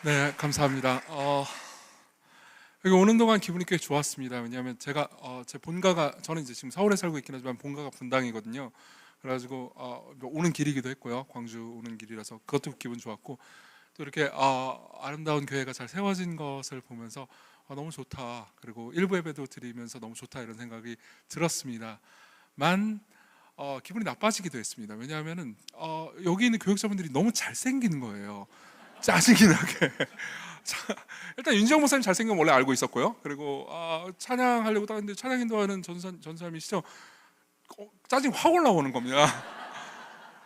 네, 감사합니다. 여기 오는 동안 기분이 꽤 좋았습니다. 왜냐하면 제가 제 본가가 저는 이제 지금 서울에 살고 있긴 하지만 본가가 분당이거든요. 그래가지고 오는 길이기도 했고요. 광주 오는 길이라서 그것도 기분 좋았고 또 이렇게 아름다운 교회가 잘 세워진 것을 보면서 너무 좋다. 그리고 일부 예배도 드리면서 너무 좋다 이런 생각이 들었습니다. 기분이 나빠지기도 했습니다. 왜냐하면은 여기 있는 교육자분들이 너무 잘생긴 거예요. 짜증이 나게. 일단 윤지영 목사님 잘생긴 건 원래 알고 있었고요. 그리고 찬양하려고 딱 했는데 찬양 인도하는 전사님이시죠. 짜증이 확 올라오는 겁니다.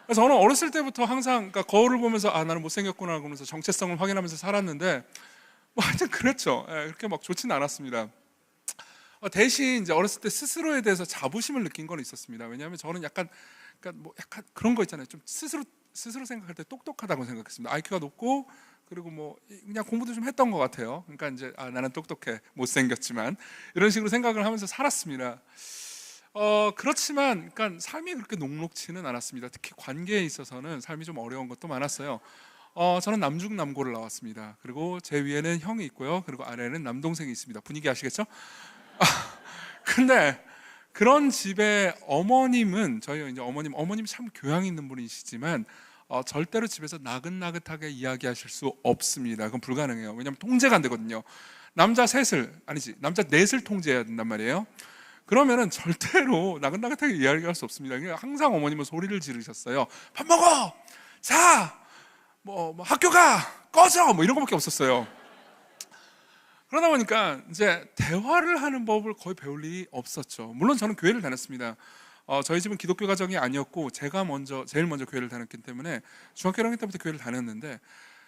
그래서 저는 어렸을 때부터 항상 그러니까 거울을 보면서 나는 못생겼구나 그러면서 정체성을 확인하면서 살았는데 완전 그랬죠. 그렇게 막 좋지는 않았습니다. 대신 이제 어렸을 때 스스로에 대해서 자부심을 느낀 건 있었습니다. 왜냐하면 저는 약간 그런 거 있잖아요. 좀 스스로 생각할 때 똑똑하다고 생각했습니다. IQ가 높고 그리고 뭐 그냥 공부도 좀 했던 것 같아요. 그러니까 이제 나는 똑똑해 못생겼지만 이런 식으로 생각을 하면서 살았습니다. 그렇지만 그러니까 삶이 그렇게 녹록지는 않았습니다. 특히 관계에 있어서는 삶이 좀 어려운 것도 많았어요. 저는 남중남고를 나왔습니다. 그리고 제 위에는 형이 있고요. 그리고 아래에는 남동생이 있습니다. 분위기 아시겠죠? 근데 그런 집의 어머님은 저희 이제 어머님 참 교양 있는 분이시지만 절대로 집에서 나긋나긋하게 이야기하실 수 없습니다. 그건 불가능해요. 왜냐하면 통제가 안 되거든요. 남자 넷을 통제해야 된단 말이에요. 그러면은 절대로 나긋나긋하게 이야기할 수 없습니다. 항상 어머님은 소리를 지르셨어요. 밥 먹어, 자, 뭐 학교 가, 꺼져, 뭐 이런 거밖에 없었어요. 그러다 보니까 이제 대화를 하는 법을 거의 배울 일이 없었죠. 물론 저는 교회를 다녔습니다. 저희 집은 기독교 가정이 아니었고 제가 제일 먼저 교회를 다녔기 때문에 중학교 1학년 때부터 교회를 다녔는데,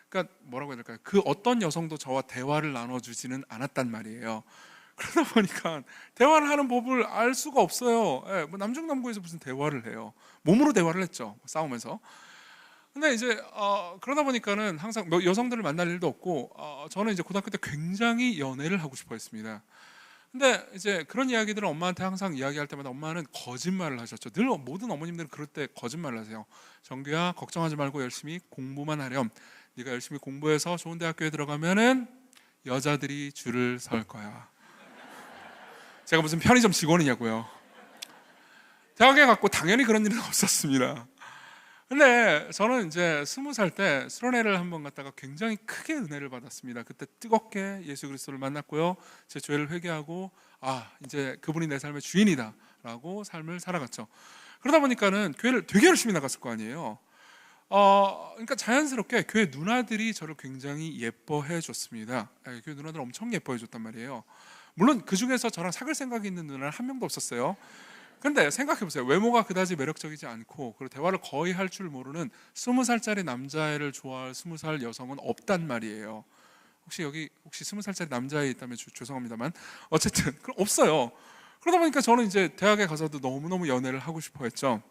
그러니까 뭐라고 해야 될까요? 그 어떤 여성도 저와 대화를 나눠주지는 않았단 말이에요. 그러다 보니까 대화를 하는 법을 알 수가 없어요. 뭐 남중남고에서 무슨 대화를 해요? 몸으로 대화를 했죠. 싸우면서. 근데 이제 그러다 보니까는 항상 여성들을 만날 일도 없고 저는 이제 고등학교 때 굉장히 연애를 하고 싶어 했습니다. 근데 이제 그런 이야기들을 엄마한테 항상 이야기할 때마다 엄마는 거짓말을 하셨죠. 늘 모든 어머님들은 그럴 때 거짓말을 하세요. 정규야, 걱정하지 말고 열심히 공부만 하렴. 네가 열심히 공부해서 좋은 대학교에 들어가면은 여자들이 줄을 설 거야. 제가 무슨 편의점 직원이냐고요. 대학에 갔고 당연히 그런 일은 없었습니다. 근데 저는 이제 20살 때 수련회를 한번 갔다가 굉장히 크게 은혜를 받았습니다. 그때 뜨겁게 예수 그리스도를 만났고요. 제 죄를 회개하고 이제 그분이 내 삶의 주인이다 라고 삶을 살아갔죠. 그러다 보니까는 교회를 되게 열심히 나갔을 거 아니에요. 그러니까 자연스럽게 교회 누나들이 저를 굉장히 예뻐해 줬습니다. 교회 누나들 엄청 예뻐해 줬단 말이에요. 물론 그 중에서 저랑 사귈 생각이 있는 누나는 한 명도 없었어요. 근데 생각해보세요. 외모가 그다지 매력적이지 않고 그리고 대화를 거의 할 줄 모르는 20살짜리 남자애를 좋아할 20살 여성은 없단 말이에요. 혹시 20살짜리 남자애 있다면 죄송합니다만 어쨌든 없어요. 그러다 보니까 저는 이제 대학에 가서도 너무너무 연애를 하고 싶어 했죠.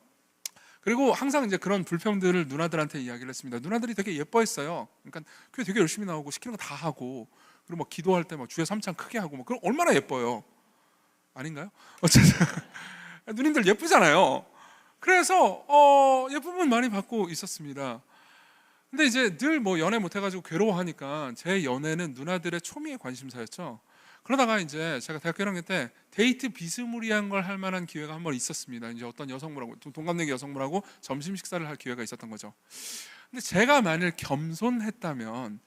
그리고 항상 이제 그런 불평들을 누나들한테 이야기를 했습니다. 누나들이 되게 예뻐했어요. 그러니까 교회 되게 열심히 나오고 시키는 거 다 하고 그리고 막 기도할 때 막 주여 삼창 크게 하고 막 그럼 얼마나 예뻐요. 아닌가요? 어쨌든 누님들 예쁘잖아요. 그래서 예쁨은 많이 받고 있었습니다. 근데 이제 늘 뭐 연애 못 해가지고 괴로워하니까 제 연애는 누나들의 초미의 관심사였죠. 그러다가 이제 제가 대학교 1학년 때 데이트 비스무리한 걸 할 만한 기회가 한 번 있었습니다. 이제 어떤 여성분하고 동갑내기 여성분하고 점심 식사를 할 기회가 있었던 거죠. 근데 제가 만일 겸손했다면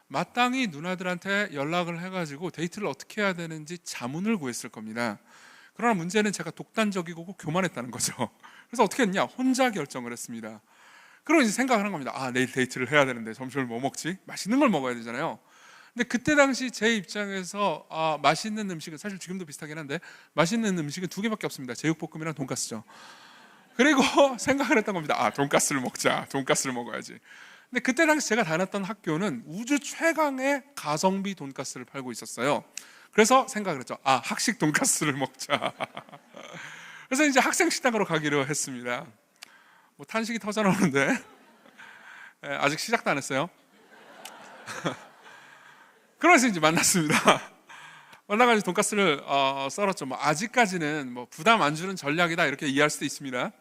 마땅히 누나들한테 연락을 해가지고 데이트를 어떻게 해야 되는지 자문을 구했을 겁니다. 그러나 문제는 제가 독단적이고 교만했다는 거죠. 그래서 어떻게 했냐? 혼자 결정을 했습니다. 그리고 이제 생각을 한 겁니다. 내일 데이트를 해야 되는데 점심을 뭐 먹지? 맛있는 걸 먹어야 되잖아요. 근데 그때 당시 제 입장에서 맛있는 음식은 사실 지금도 비슷하긴 한데 맛있는 음식은 두 개밖에 없습니다. 제육볶음이랑 돈가스죠. 그리고 생각을 했던 겁니다. 돈가스를 먹자. 돈가스를 먹어야지. 근데 그때 당시 제가 다녔던 학교는 우주 최강의 가성비 돈가스를 팔고 있었어요. 그래서 생각을 했죠. 학식 돈가스를 먹자. 그래서 이제 학생 식당으로 가기로 했습니다. 뭐 탄식이 터져 나오는데 아직 시작도 안 했어요. 그래서 이제 만났습니다. 만나가지고 돈가스를 썰었죠. 뭐 아직까지는 뭐 부담 안 주는 전략이다 이렇게 이해할 수도 있습니다.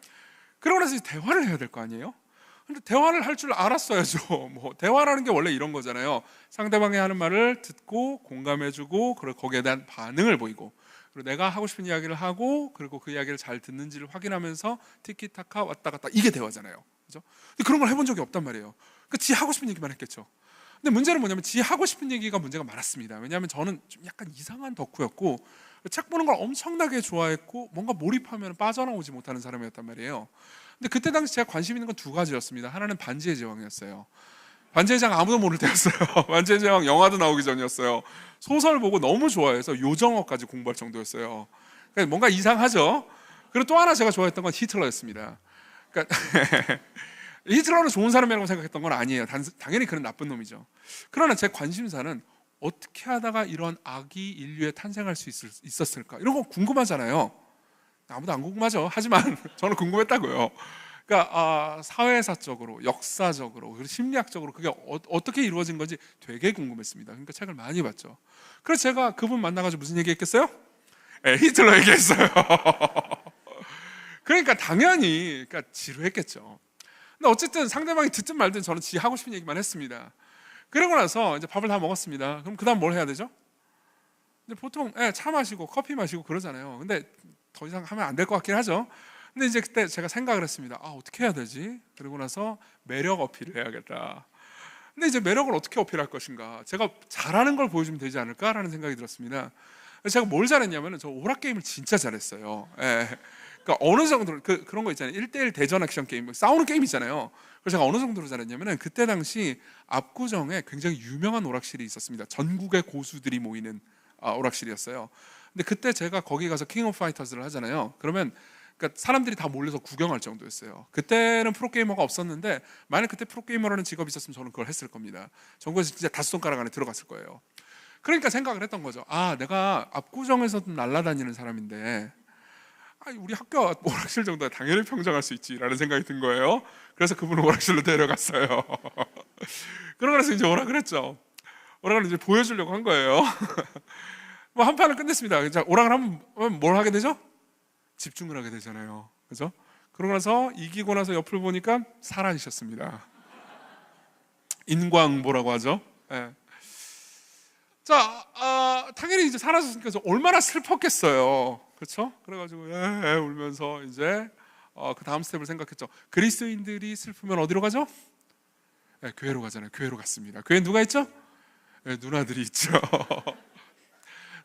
그러고 나서 대화를 해야 될 거 아니에요. 근데 대화를 할 줄 알았어야죠. 뭐 대화라는 게 원래 이런 거잖아요. 상대방이 하는 말을 듣고 공감해주고, 그리고 거기에 대한 반응을 보이고, 그리고 내가 하고 싶은 이야기를 하고, 그리고 그 이야기를 잘 듣는지를 확인하면서 티키타카 왔다 갔다, 이게 대화잖아요. 그죠? 근데 그런 걸 해본 적이 없단 말이에요. 그러니까 지 하고 싶은 얘기만 했겠죠. 근데 문제는 뭐냐면 지 하고 싶은 얘기가 문제가 많았습니다. 왜냐하면 저는 좀 약간 이상한 덕후였고, 책 보는 걸 엄청나게 좋아했고, 뭔가 몰입하면 빠져나오지 못하는 사람이었단 말이에요. 근데 그때 당시 제가 관심 있는 건 두 가지였습니다. 하나는 반지의 제왕이었어요. 반지의 제왕 아무도 모를 때였어요. 반지의 제왕 영화도 나오기 전이었어요. 소설 보고 너무 좋아해서 요정어까지 공부할 정도였어요. 그러니까 뭔가 이상하죠. 그리고 또 하나 제가 좋아했던 건 히틀러였습니다. 그러니까 히틀러는 좋은 사람이라고 생각했던 건 아니에요. 당연히 그런 나쁜 놈이죠. 그러나 제 관심사는 어떻게 하다가 이런 악이 인류에 탄생할 수 있었을까, 이런 거 궁금하잖아요. 아무도 안 궁금하죠. 하지만 저는 궁금했다고요. 그러니까 사회사적으로, 역사적으로, 그리고 심리학적으로 그게 어떻게 이루어진 건지 되게 궁금했습니다. 그러니까 책을 많이 봤죠. 그래서 제가 그분 만나가지고 무슨 얘기했겠어요? 네, 히틀러 얘기했어요. 그러니까 당연히 그러니까 지루했겠죠. 근데 어쨌든 상대방이 듣든 말든 저는 지 하고 싶은 얘기만 했습니다. 그러고 나서 이제 밥을 다 먹었습니다. 그럼 그 다음 뭘 해야 되죠? 근데 보통 차 마시고 커피 마시고 그러잖아요. 근데 더 이상 하면 안 될 것 같긴 하죠. 근데 이제 그때 제가 생각을 했습니다. 어떻게 해야 되지? 그러고 나서 매력 어필을 해야겠다. 근데 이제 매력을 어떻게 어필할 것인가? 제가 잘하는 걸 보여주면 되지 않을까라는 생각이 들었습니다. 제가 뭘 잘했냐면 저 오락 게임을 진짜 잘했어요. 예. 그러니까 어느 정도로 그런 거 있잖아요. 1대1 대전 액션 게임, 싸우는 게임 있잖아요. 그래서 제가 어느 정도로 잘했냐면은 그때 당시 압구정에 굉장히 유명한 오락실이 있었습니다. 전국의 고수들이 모이는 오락실이었어요. 근데 그때 제가 거기 가서 킹 오브 파이터즈를 하잖아요. 그러면 그러니까 사람들이 다 몰려서 구경할 정도였어요. 그때는 프로게이머가 없었는데 만약 그때 프로게이머라는 직업이 있었으면 저는 그걸 했을 겁니다. 전국에서 진짜 다섯 손가락 안에 들어갔을 거예요. 그러니까 생각을 했던 거죠. 내가 압구정에서도 날아다니는 사람인데 우리 학교 오락실 정도야 당연히 평정할 수 있지라는 생각이 든 거예요. 그래서 그분을 오락실로 데려갔어요. 그러고 서 이제 오락을 했죠. 오락을 이제 보여주려고 한 거예요. 뭐 한 판을 끝냈습니다. 자, 오락을 하면 뭘 하게 되죠? 집중을 하게 되잖아요. 그죠? 그러고 나서 이기고 나서 옆을 보니까 사라지셨습니다. 인광보라고 하죠. 네. 자, 당연히 이제 사라졌으니까 얼마나 슬펐겠어요. 그렇죠? 그래가지고 울면서 이제 그 다음 스텝을 생각했죠. 그리스도인들이 슬프면 어디로 가죠? 교회로 가잖아요. 교회로 갔습니다. 교회 누가 있죠? 누나들이 있죠.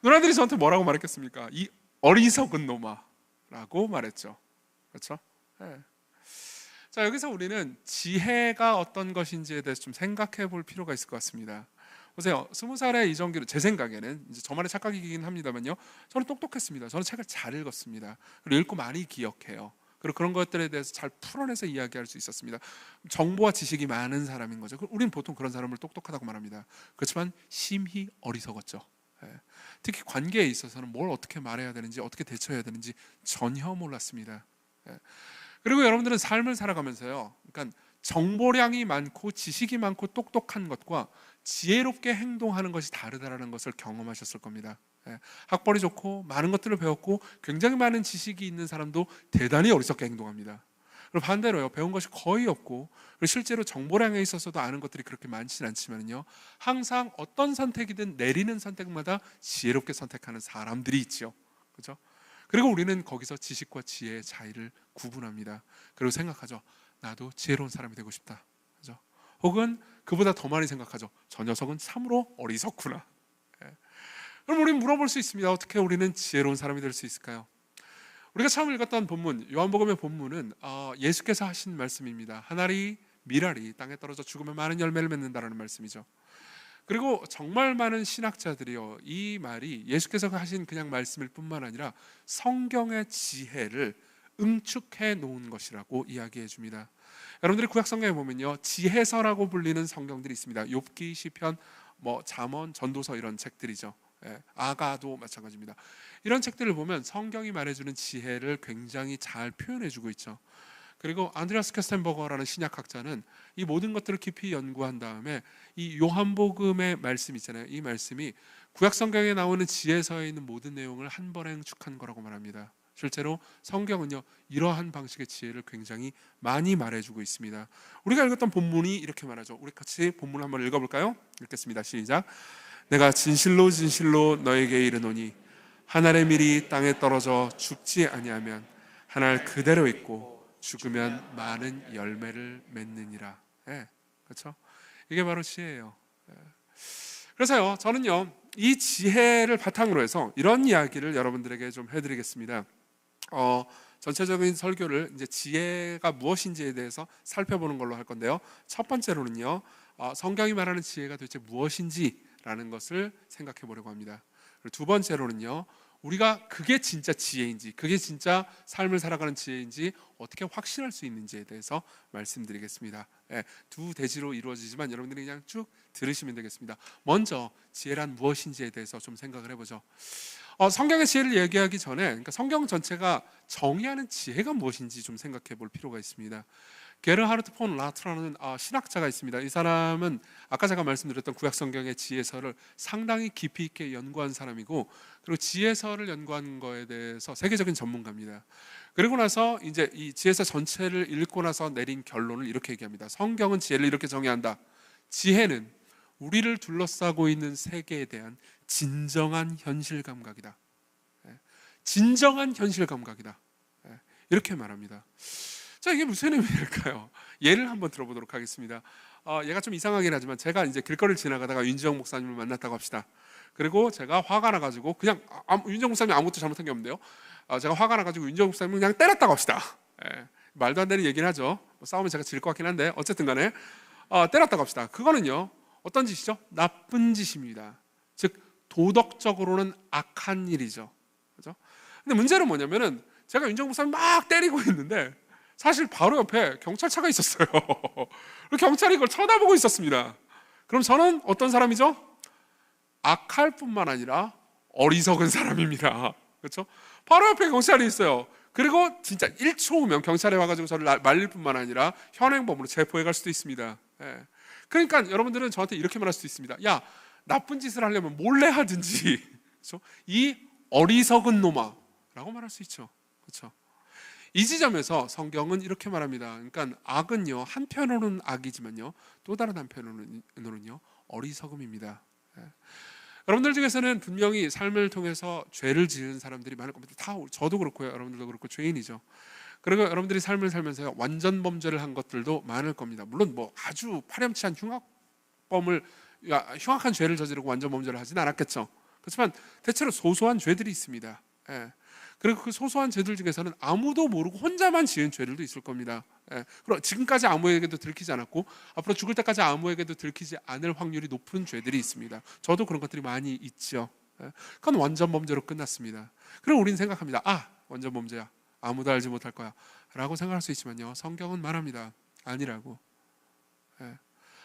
누나들이 저한테 뭐라고 말했겠습니까? 이 어리석은 놈아라고 말했죠. 그렇죠? 자, 여기서 우리는 지혜가 어떤 것인지에 대해서 좀 생각해 볼 필요가 있을 것 같습니다. 보세요. 20살의 이정기로, 제 생각에는 이제 저만의 착각이긴 합니다만요, 저는 똑똑했습니다. 저는 책을 잘 읽었습니다. 그리고 읽고 많이 기억해요. 그리고 그런 것들에 대해서 잘 풀어내서 이야기할 수 있었습니다. 정보와 지식이 많은 사람인 거죠. 우리는 보통 그런 사람을 똑똑하다고 말합니다. 그렇지만 심히 어리석었죠. 특히 관계에 있어서는 뭘 어떻게 말해야 되는지, 어떻게 대처해야 되는지 전혀 몰랐습니다. 그리고 여러분들은 삶을 살아가면서요, 그러니까 정보량이 많고 지식이 많고 똑똑한 것과 지혜롭게 행동하는 것이 다르다라는 것을 경험하셨을 겁니다. 학벌이 좋고 많은 것들을 배웠고 굉장히 많은 지식이 있는 사람도 대단히 어리석게 행동합니다. 그리고 반대로요, 배운 것이 거의 없고 그리고 실제로 정보량에 있어서도 아는 것들이 그렇게 많지는 않지만요, 항상 어떤 선택이든 내리는 선택마다 지혜롭게 선택하는 사람들이 있죠. 그렇죠? 그리고 우리는 거기서 지식과 지혜의 차이를 구분합니다. 그리고 생각하죠. 나도 지혜로운 사람이 되고 싶다. 그렇죠? 혹은 그보다 더 많이 생각하죠. 저 녀석은 참으로 어리석구나. 그럼 우리는 물어볼 수 있습니다. 어떻게 우리는 지혜로운 사람이 될 수 있을까요? 우리가 처음 읽었던 본문, 요한복음의 본문은 예수께서 하신 말씀입니다. 한 알이 밀알이 땅에 떨어져 죽으면 많은 열매를 맺는다라는 말씀이죠. 그리고 정말 많은 신학자들이요, 이 말이 예수께서 하신 그냥 말씀일 뿐만 아니라 성경의 지혜를 응축해 놓은 것이라고 이야기해 줍니다. 여러분들이 구약 성경에 보면요, 지혜서라고 불리는 성경들이 있습니다. 욥기, 시편, 잠언, 전도서, 이런 책들이죠. 아가도 마찬가지입니다. 이런 책들을 보면 성경이 말해주는 지혜를 굉장히 잘 표현해주고 있죠. 그리고 안드레아스 캐스텐버거라는 신약학자는 이 모든 것들을 깊이 연구한 다음에 이 요한복음의 말씀 있잖아요. 이 말씀이 구약 성경에 나오는 지혜서에 있는 모든 내용을 한 번에 응축한 거라고 말합니다. 실제로 성경은요 이러한 방식의 지혜를 굉장히 많이 말해주고 있습니다. 우리가 읽었던 본문이 이렇게 말하죠. 우리 같이 본문을 한번 읽어볼까요? 읽겠습니다. 시작. 내가 진실로 진실로 너에게 이르노니 한 알의 밀이 땅에 떨어져 죽지 아니하면 한 알 그대로 있고 죽으면 많은 열매를 맺느니라. 예, 그렇죠? 이게 바로 지혜예요. 예. 그래서요 저는요 이 지혜를 바탕으로 해서 이런 이야기를 여러분들에게 좀 해드리겠습니다. 전체적인 설교를 이제 지혜가 무엇인지에 대해서 살펴보는 걸로 할 건데요. 첫 번째로는요 성경이 말하는 지혜가 도대체 무엇인지라는 것을 생각해 보려고 합니다. 그리고 두 번째로는요 우리가 그게 진짜 지혜인지, 그게 진짜 삶을 살아가는 지혜인지 어떻게 확신할 수 있는지에 대해서 말씀드리겠습니다. 예, 두 대지로 이루어지지만 여러분들이 그냥 쭉 들으시면 되겠습니다. 먼저 지혜란 무엇인지에 대해서 좀 생각을 해보죠. 성경의 지혜를 얘기하기 전에, 그러니까 성경 전체가 정의하는 지혜가 무엇인지 좀 생각해 볼 필요가 있습니다. 게르하르트 폰 라트라는 신학자가 있습니다. 이 사람은 아까 제가 말씀드렸던 구약성경의 지혜서를 상당히 깊이 있게 연구한 사람이고, 그리고 지혜서를 연구한 거에 대해서 세계적인 전문가입니다. 그리고 나서 이제 이 지혜서 전체를 읽고 나서 내린 결론을 이렇게 얘기합니다. 성경은 지혜를 이렇게 정의한다. 지혜는 우리를 둘러싸고 있는 세계에 대한 진정한 현실 감각이다. 진정한 현실 감각이다. 이렇게 말합니다. 자, 이게 무슨 의미일까요? 예를 한번 들어보도록 하겠습니다. 얘가 좀 이상하긴 하지만 제가 이제 길거리를 지나가다가 윤지영 목사님을 만났다고 합시다. 그리고 제가 화가 나가지고 그냥 윤지영 목사님이 아무것도 잘못한 게 없는데요. 제가 화가 나가지고 윤지영 목사님을 그냥 때렸다고 합시다. 말도 안 되는 얘기는 하죠. 싸우면 제가 질 것 같긴 한데 어쨌든 간에 때렸다고 합시다. 그거는요 어떤 짓이죠? 나쁜 짓입니다. 즉 도덕적으로는 악한 일이죠. 그렇죠? 근데 문제는 뭐냐면은 제가 윤지영 목사님 막 때리고 있는데 사실 바로 옆에 경찰차가 있었어요. 경찰이 이걸 쳐다보고 있었습니다. 그럼 저는 어떤 사람이죠? 악할 뿐만 아니라 어리석은 사람입니다. 그렇죠? 바로 옆에 경찰이 있어요. 그리고 진짜 1초 후면 경찰이 와가지고 저를 말릴 뿐만 아니라 현행범으로 체포해 갈 수도 있습니다. 예. 그러니까 여러분들은 저한테 이렇게 말할 수도 있습니다. 야, 나쁜 짓을 하려면 몰래 하든지. 그렇죠? 이 어리석은 놈아 라고 말할 수 있죠. 그렇죠? 이 지점에서 성경은 이렇게 말합니다. 그러니까 악은요 한편으로는 악이지만요 또 다른 한편으로는요 어리석음입니다. 여러분들 중에서는 분명히 삶을 통해서 죄를 지은 사람들이 많을 겁니다. 다 저도 그렇고요, 여러분들도 그렇고 죄인이죠. 그리고 여러분들이 삶을 살면서 완전 범죄를 한 것들도 많을 겁니다. 물론 뭐 아주 파렴치한 흉악한 죄를 저지르고 완전 범죄를 하진 않았겠죠. 그렇지만 대체로 소소한 죄들이 있습니다. 그리고 그 소소한 죄들 중에서는 아무도 모르고 혼자만 지은 죄들도 있을 겁니다. 그럼 지금까지 아무에게도 들키지 않았고 앞으로 죽을 때까지 아무에게도 들키지 않을 확률이 높은 죄들이 있습니다. 저도 그런 것들이 많이 있죠. 그건 완전 범죄로 끝났습니다. 그럼 우리는 생각합니다. 완전 범죄야, 아무도 알지 못할 거야 라고 생각할 수 있지만요 성경은 말합니다. 아니라고.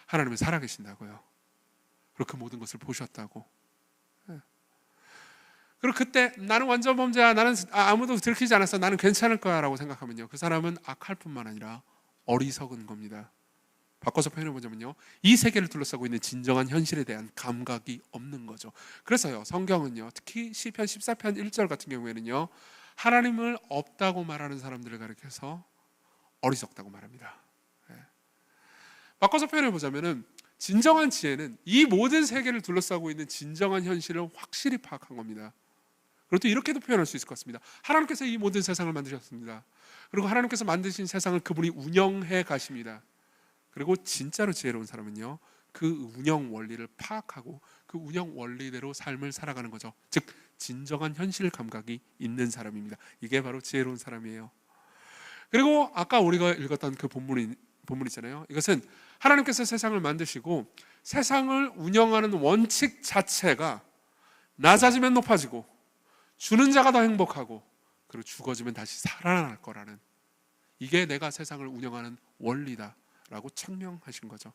하나님은 살아계신다고요. 그리고 그 모든 것을 보셨다고. 그리고 그때 나는 완전 범죄야, 나는 아무도 들키지 않았어, 나는 괜찮을 거야 라고 생각하면요 그 사람은 악할 뿐만 아니라 어리석은 겁니다. 바꿔서 표현해보자면요 이 세계를 둘러싸고 있는 진정한 현실에 대한 감각이 없는 거죠. 그래서요 성경은요 특히 시편 14편 1절 같은 경우에는요 하나님을 없다고 말하는 사람들을 가리켜서 어리석다고 말합니다. 바꿔서 표현해보자면은 진정한 지혜는 이 모든 세계를 둘러싸고 있는 진정한 현실을 확실히 파악한 겁니다. 그리고 또 이렇게도 표현할 수 있을 것 같습니다. 하나님께서 이 모든 세상을 만드셨습니다. 그리고 하나님께서 만드신 세상을 그분이 운영해 가십니다. 그리고 진짜로 지혜로운 사람은요 그 운영 원리를 파악하고 그 운영 원리대로 삶을 살아가는 거죠. 즉 진정한 현실 감각이 있는 사람입니다. 이게 바로 지혜로운 사람이에요. 그리고 아까 우리가 읽었던 그 본문 있잖아요. 이것은 하나님께서 세상을 만드시고 세상을 운영하는 원칙 자체가 낮아지면 높아지고 주는 자가 더 행복하고 그리고 죽어지면 다시 살아날 거라는, 이게 내가 세상을 운영하는 원리다라고 천명하신 거죠.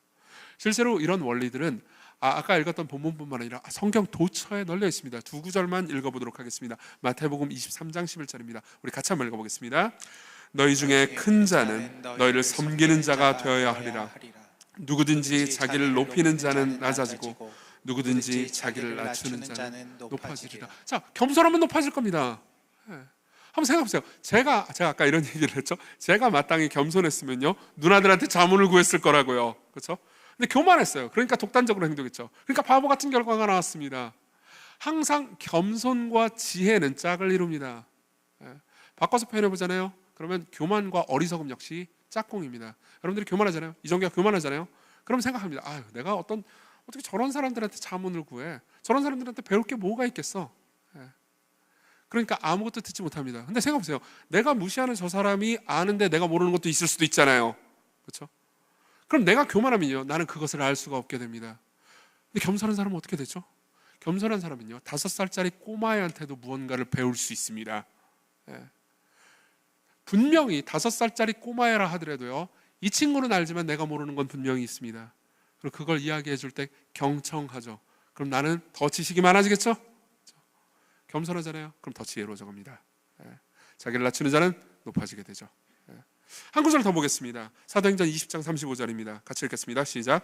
실제로 이런 원리들은 아까 읽었던 본문뿐만 아니라 성경 도처에 널려 있습니다. 두 구절만 읽어보도록 하겠습니다. 마태복음 23장 11절입니다. 우리 같이 한번 읽어보겠습니다. 너희 중에 큰 자는 너희를 섬기는 자가 되어야 하리라. 누구든지 자기를 높이는 자는 낮아지고 누구든지 자기를 낮추는 자는 높아지리라. 자, 겸손하면 높아질 겁니다. 한번 생각해 보세요. 제가 아까 이런 얘기를 했죠. 제가 마땅히 겸손했으면요, 누나들한테 자문을 구했을 거라고요. 그렇죠? 근데 교만했어요. 그러니까 독단적으로 행동했죠. 그러니까 바보 같은 결과가 나왔습니다. 항상 겸손과 지혜는 짝을 이룹니다. 예. 바꿔서 표현해 보잖아요. 그러면 교만과 어리석음 역시 짝꿍입니다. 여러분들이 교만하잖아요. 이정규가 교만하잖아요. 그럼 생각합니다. 아유, 내가 어떻게 저런 사람들한테 자문을 구해? 저런 사람들한테 배울 게 뭐가 있겠어? 예. 그러니까 아무것도 듣지 못합니다. 근데 생각해보세요. 내가 무시하는 저 사람이 아는데 내가 모르는 것도 있을 수도 있잖아요. 그렇죠? 그럼 내가 교만하면요, 나는 그것을 알 수가 없게 됩니다. 근데 겸손한 사람은 어떻게 되죠? 겸손한 사람은요, 5살짜리 꼬마애한테도 무언가를 배울 수 있습니다. 예. 분명히 5살짜리 꼬마애라 하더라도요, 이 친구는 알지만 내가 모르는 건 분명히 있습니다. 그리고 그걸 이야기해 줄 때 경청하죠. 그럼 나는 더 지식이 많아지겠죠? 겸손하잖아요. 그럼 더 지혜로워져 갑니다. 예. 자기를 낮추는 자는 높아지게 되죠. 예. 한 구절 더 보겠습니다. 사도행전 20장 35절입니다. 같이 읽겠습니다. 시작.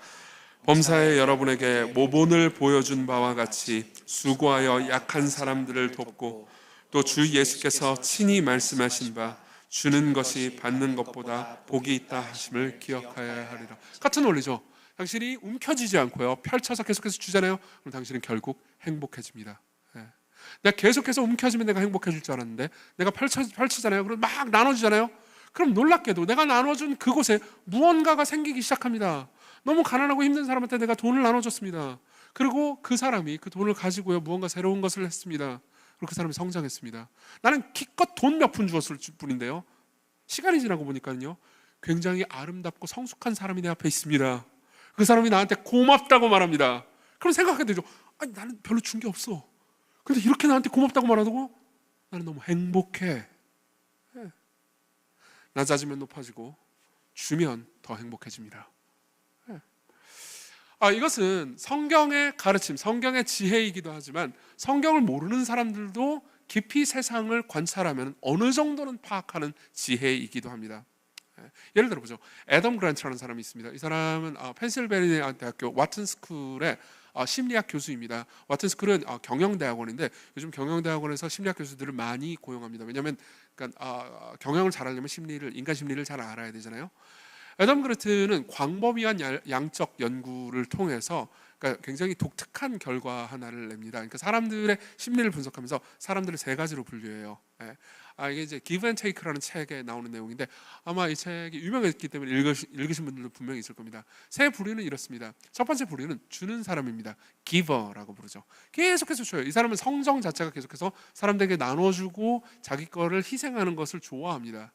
범사에 여러분에게 모본을 보여준 바와 같이 수고하여 약한 사람들을 돕고 또 주 예수께서 친히 말씀하신 바 주는 것이 받는 것보다 복이 있다 하심을 기억하여야 하리라. 같은 원리죠. 당신이 움켜쥐지 않고요, 펼쳐서 계속해서 주잖아요. 그럼 당신은 결국 행복해집니다. 예. 내가 계속해서 움켜쥐면 내가 행복해질 줄 알았는데 내가 펼치잖아요. 그럼 막 나눠주잖아요. 그럼 놀랍게도 내가 나눠준 그곳에 무언가가 생기기 시작합니다. 너무 가난하고 힘든 사람한테 내가 돈을 나눠줬습니다. 그리고 그 사람이 그 돈을 가지고요, 무언가 새로운 것을 했습니다. 그리고 그 사람이 성장했습니다. 나는 기껏 돈 몇 푼 주었을 뿐인데요, 시간이 지나고 보니까요, 굉장히 아름답고 성숙한 사람이 내 앞에 있습니다. 그 사람이 나한테 고맙다고 말합니다. 그럼 생각하게 되죠. 아니, 나는 별로 준 게 없어. 근데 이렇게 나한테 고맙다고 말하고 나는 너무 행복해. 네. 낮아지면 높아지고 주면 더 행복해집니다. 네. 이것은 성경의 가르침, 성경의 지혜이기도 하지만 성경을 모르는 사람들도 깊이 세상을 관찰하면 어느 정도는 파악하는 지혜이기도 합니다. 예를 들어보죠. 애덤 그란트라는 사람이 있습니다. 이 사람은 펜실베니아 대학교 와튼 스쿨의 심리학 교수입니다. 와튼 스쿨은 경영대학원인데 요즘 경영대학원에서 심리학 교수들을 많이 고용합니다. 왜냐하면 경영을 잘하려면 인간 심리를 잘 알아야 되잖아요. 애덤 그란트는 광범위한 양적 연구를 통해서 굉장히 독특한 결과 하나를 냅니다. 그러니까 사람들의 심리를 분석하면서 사람들을 3가지로 분류해요. 이게 이제 Give and Take라는 책에 나오는 내용인데 아마 이 책이 유명했기 때문에 읽으신 분들도 분명히 있을 겁니다. 3부류는 이렇습니다. 첫 번째 부류는 주는 사람입니다. Giver라고 부르죠. 계속해서 줘요. 이 사람은 성정 자체가 계속해서 사람들에게 나눠주고 자기 거를 희생하는 것을 좋아합니다.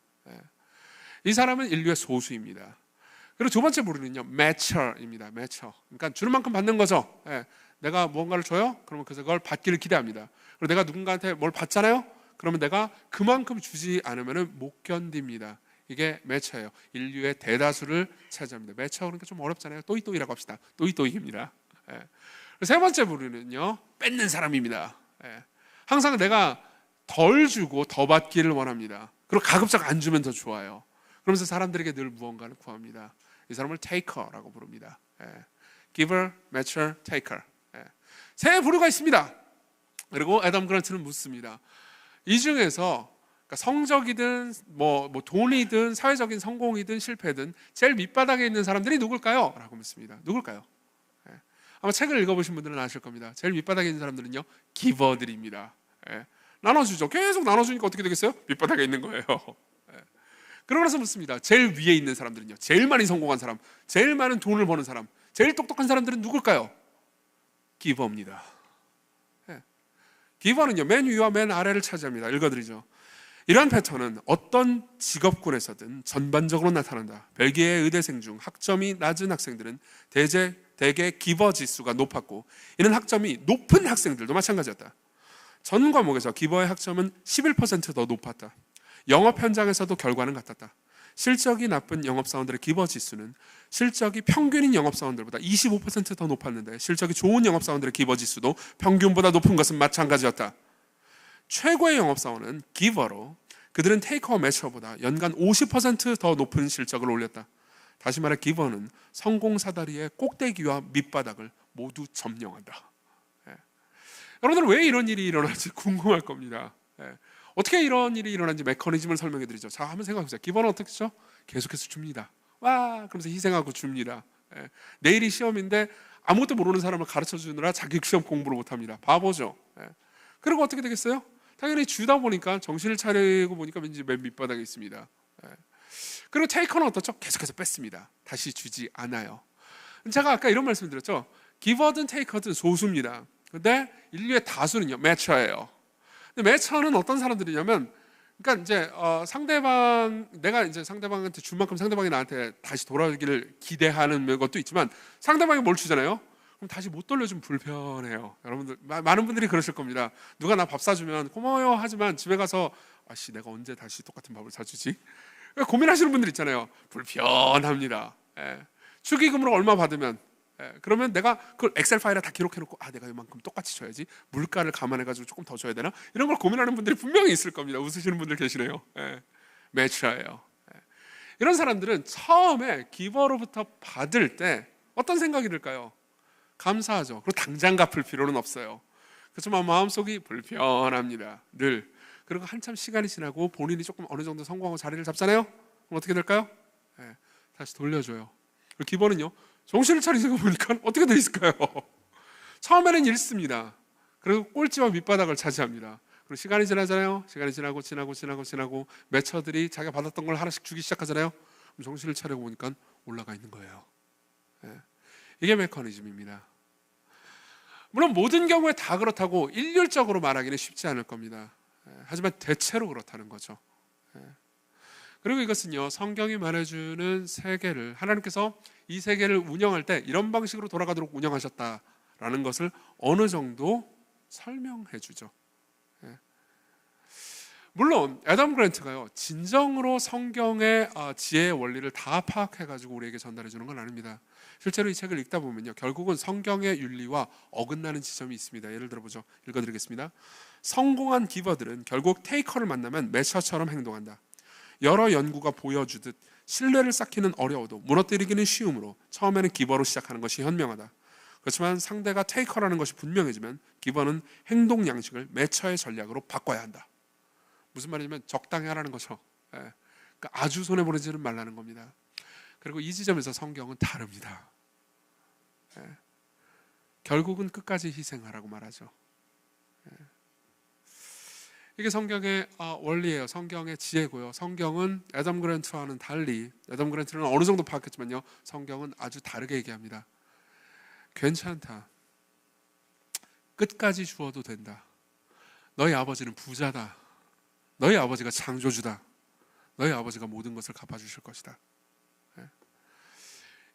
이 사람은 인류의 소수입니다. 그리고 두 번째 부류는요, Matcher입니다. Matcher. 그러니까 주는 만큼 받는 거죠. 내가 무언가를 줘요? 그러면 그걸 받기를 기대합니다. 그리고 내가 누군가한테 뭘 받잖아요? 그러면 내가 그만큼 주지 않으면 못 견딥니다. 이게 매처예요. 인류의 대다수를 차지합니다. 매처 그러니까 좀 어렵잖아요. 또이또이라고 합시다. 또이또이입니다. 세 번째 부류는요, 뺏는 사람입니다. 항상 내가 덜 주고 더 받기를 원합니다. 그리고 가급적 안 주면 더 좋아요. 그러면서 사람들에게 늘 무언가를 구합니다. 이 사람을 taker라고 부릅니다. giver, matcher, taker. 3부류가 있습니다. 그리고 애덤 그란트는 묻습니다. 이 중에서 성적이든 뭐 돈이든 사회적인 성공이든 실패든 제일 밑바닥에 있는 사람들이 누굴까요? 라고 묻습니다. 누굴까요? 아마 책을 읽어보신 분들은 아실 겁니다. 제일 밑바닥에 있는 사람들은요, 기버들입니다. 나눠주죠. 계속 나눠주니까 어떻게 되겠어요? 밑바닥에 있는 거예요. 그러면서 묻습니다. 제일 위에 있는 사람들은요, 제일 많이 성공한 사람, 제일 많은 돈을 버는 사람, 제일 똑똑한 사람들은 누굴까요? 기버입니다. 기버는요, 맨 위와 맨 아래를 차지합니다. 읽어드리죠. 이러한 패턴은 어떤 직업군에서든 전반적으로 나타난다. 벨기에 의대생 중 학점이 낮은 학생들은 대개 기버 지수가 높았고, 이는 학점이 높은 학생들도 마찬가지였다. 전 과목에서 기버의 학점은 11% 더 높았다. 영업 현장에서도 결과는 같았다. 실적이 나쁜 영업사원들의 기버 지수는 실적이 평균인 영업사원들보다 25% 더 높았는데 실적이 좋은 영업사원들의 기버 지수도 평균보다 높은 것은 마찬가지였다. 최고의 영업사원은 기버로 그들은 테이커와 매처보다 연간 50% 더 높은 실적을 올렸다. 다시 말해 기버는 성공 사다리의 꼭대기와 밑바닥을 모두 점령한다. 여러분들은 왜 이런 일이 일어날지 궁금할 겁니다. 어떻게 이런 일이 일어난지 메커니즘을 설명해 드리죠. 자, 한번 생각해 보세요. 기본은 어떻게 죠? 계속해서 줍니다. 와, 그러면서 희생하고 줍니다. 예. 내일이 시험인데 아무것도 모르는 사람을 가르쳐 주느라 자기 시험 공부를 못 합니다. 바보죠. 예. 그리고 어떻게 되겠어요? 당연히 주다 보니까 정신을 차리고 보니까 왠지 맨 밑바닥에 있습니다. 예. 그리고 테이커는 어떻죠? 계속해서 뺐습니다. 다시 주지 않아요. 제가 아까 이런 말씀을 드렸죠. 기버든 테이커든 소수입니다. 근데 인류의 다수는요, 매처예요. 근데 매처는 어떤 사람들이냐면, 그러니까 이제 내가 이제 상대방한테 준 만큼 상대방이 나한테 다시 돌아오기를 기대하는 것도 있지만, 상대방이 뭘 주잖아요. 그럼 다시 못 돌려주면 불편해요. 여러분들 많은 분들이 그러실 겁니다. 누가 나 밥 사주면 고마워요 하지만 집에 가서 아씨 내가 언제 다시 똑같은 밥을 사주지? 고민하시는 분들 있잖아요. 불편합니다. 예. 축의금으로 얼마 받으면 그러면 내가 그걸 엑셀 파일에 다 기록해놓고 내가 이만큼 똑같이 줘야지 물가를 감안해가지고 조금 더 줘야 되나 이런 걸 고민하는 분들이 분명히 있을 겁니다. 웃으시는 분들 계시네요. 매출이에요. 이런 사람들은 처음에 기버로부터 받을 때 어떤 생각이 들까요? 감사하죠. 그리고 당장 갚을 필요는 없어요. 그렇지만 마음속이 불편합니다. 늘. 그리고 한참 시간이 지나고 본인이 조금 어느 정도 성공하고 자리를 잡잖아요. 그럼 어떻게 될까요? 다시 돌려줘요. 그리고 기버는요, 정신을 차리고 보니까 어떻게 돼 있을까요? 처음에는 잃습니다. 그리고 꼴찌와 밑바닥을 차지합니다. 그리고 시간이 지나잖아요. 시간이 지나고 매처들이 자기가 받았던 걸 하나씩 주기 시작하잖아요. 그럼 정신을 차리고 보니까 올라가 있는 거예요. 이게 메커니즘입니다. 물론 모든 경우에 다 그렇다고 일률적으로 말하기는 쉽지 않을 겁니다. 하지만 대체로 그렇다는 거죠. 그리고 이것은요, 성경이 말해주는 세계를 하나님께서 이 세계를 운영할 때 이런 방식으로 돌아가도록 운영하셨다라는 것을 어느 정도 설명해 주죠. 물론 애덤 그랜트가요 진정으로 성경의 지혜의 원리를 다 파악해가지고 우리에게 전달해 주는 건 아닙니다. 실제로 이 책을 읽다 보면요 결국은 성경의 윤리와 어긋나는 지점이 있습니다. 예를 들어보죠. 읽어드리겠습니다. 성공한 기버들은 결국 테이커를 만나면 매처처럼 행동한다. 여러 연구가 보여주듯 신뢰를 쌓기는 어려워도 무너뜨리기는 쉬우므로 처음에는 기버로 시작하는 것이 현명하다. 그렇지만 상대가 테이커라는 것이 분명해지면 기버는 행동 양식을 매처의 전략으로 바꿔야 한다. 무슨 말이냐면 적당히 하라는 거죠. 그러니까 아주 손해보내지는 말라는 겁니다. 그리고 이 지점에서 성경은 다릅니다. 결국은 끝까지 희생하라고 말하죠. 이게 성경의 원리예요. 성경의 지혜고요. 성경은 애덤 그랜트와는 달리, 애덤 그랜트는 어느 정도 파악했지만요 성경은 아주 다르게 얘기합니다. 괜찮다. 끝까지 주어도 된다. 너희 아버지는 부자다. 너희 아버지가 창조주다. 너희 아버지가 모든 것을 갚아주실 것이다.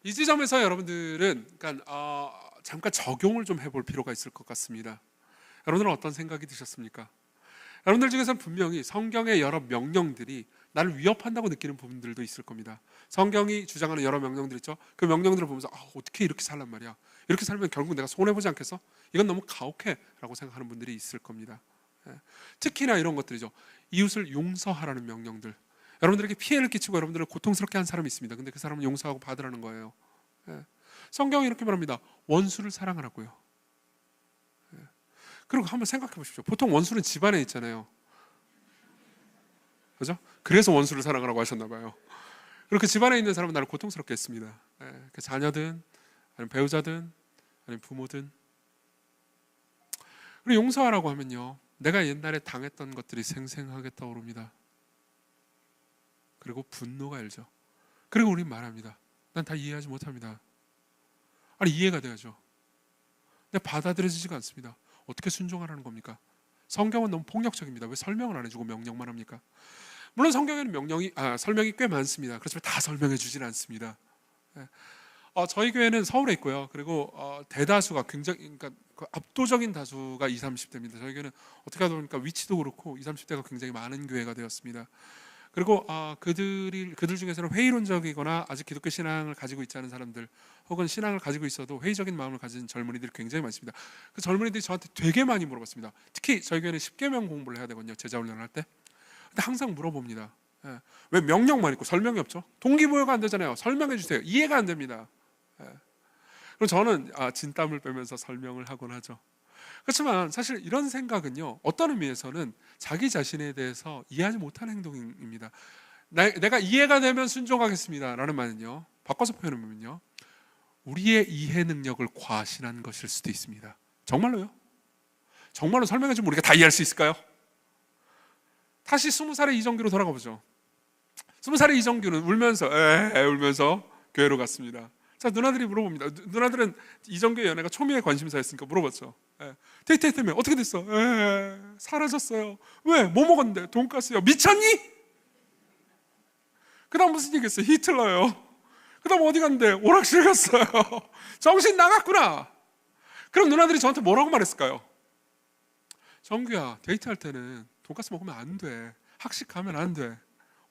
이 지점에서 여러분들은 잠깐 적용을 좀 해볼 필요가 있을 것 같습니다. 여러분들은 어떤 생각이 드셨습니까? 여러분들 중에서는 분명히 성경의 여러 명령들이 나를 위협한다고 느끼는 부분들도 있을 겁니다. 성경이 주장하는 여러 명령들 있죠. 그 명령들을 보면서 어떻게 이렇게 살란 말이야. 이렇게 살면 결국 내가 손해보지 않겠어? 이건 너무 가혹해 라고 생각하는 분들이 있을 겁니다. 특히나 이런 것들이죠. 이웃을 용서하라는 명령들. 여러분들에게 피해를 끼치고 여러분들을 고통스럽게 한 사람이 있습니다. 근데 그 사람은 용서하고 받으라는 거예요. 성경이 이렇게 말합니다. 원수를 사랑하라고요. 그리고 한번 생각해 보십시오. 보통 원수는 집안에 있잖아요. 그죠? 그래서 원수를 사랑하라고 하셨나 봐요. 그리고 그 집안에 있는 사람은 나를 고통스럽게 했습니다. 그 자녀든 아니면 배우자든 아니면 부모든. 그리고 용서하라고 하면요 내가 옛날에 당했던 것들이 생생하게 떠오릅니다. 그리고 분노가 일죠. 그리고 우리는 말합니다. 난 다 이해하지 못합니다. 아니 이해가 돼야죠. 근데 받아들여지지가 않습니다. 어떻게 순종하라는 겁니까? 성경은 너무 폭력적입니다. 왜 설명을 안 해주고 명령만 합니까? 물론 성경에는 설명이 꽤 많습니다. 그렇지만 다 설명해 주진 않습니다. 저희 교회는 서울에 있고요. 그리고 대다수가 그러니까 압도적인 다수가 20, 30대입니다. 저희 교회는 어떻게 하다 보니까 위치도 그렇고 20, 30대가 굉장히 많은 교회가 되었습니다. 그리고 그들 중에서는 회의론적이거나 아직 기독교 신앙을 가지고 있지 않은 사람들 혹은 신앙을 가지고 있어도 회의적인 마음을 가진 젊은이들이 굉장히 많습니다. 그 젊은이들이 저한테 되게 많이 물어봤습니다. 특히 저희 교회는 10계명 공부를 해야 되거든요. 제자훈련을 할 때. 근데 항상 물어봅니다. 왜 명령만 있고 설명이 없죠? 동기부여가 안 되잖아요. 설명해 주세요. 이해가 안 됩니다. 그럼 저는 진땀을 빼면서 설명을 하곤 하죠. 그렇지만 사실 이런 생각은요, 어떤 의미에서는 자기 자신에 대해서 이해하지 못하는 행동입니다. 내가 이해가 되면 순종하겠습니다 라는 말은요, 바꿔서 표현하면요, 우리의 이해 능력을 과신한 것일 수도 있습니다. 정말로요? 정말로 설명해주면 우리가 다 이해할 수 있을까요? 다시 20살의 이정규로 돌아가 보죠. 20살의 이정규는 울면서 교회로 갔습니다. 자, 누나들이 물어봅니다. 누나들은 이정규의 연애가 초미의 관심사였으니까 물어봤죠. 데이트했다며 어떻게 됐어? 사라졌어요. 왜? 뭐 먹었는데? 돈가스요. 미쳤니? 그 다음 무슨 얘기했어요? 히틀러요. 그 다음 어디 갔는데? 오락실 갔어요. 정신 나갔구나. 그럼 누나들이 저한테 뭐라고 말했을까요? 정규야, 데이트할 때는 돈가스 먹으면 안 돼. 학식 가면 안 돼.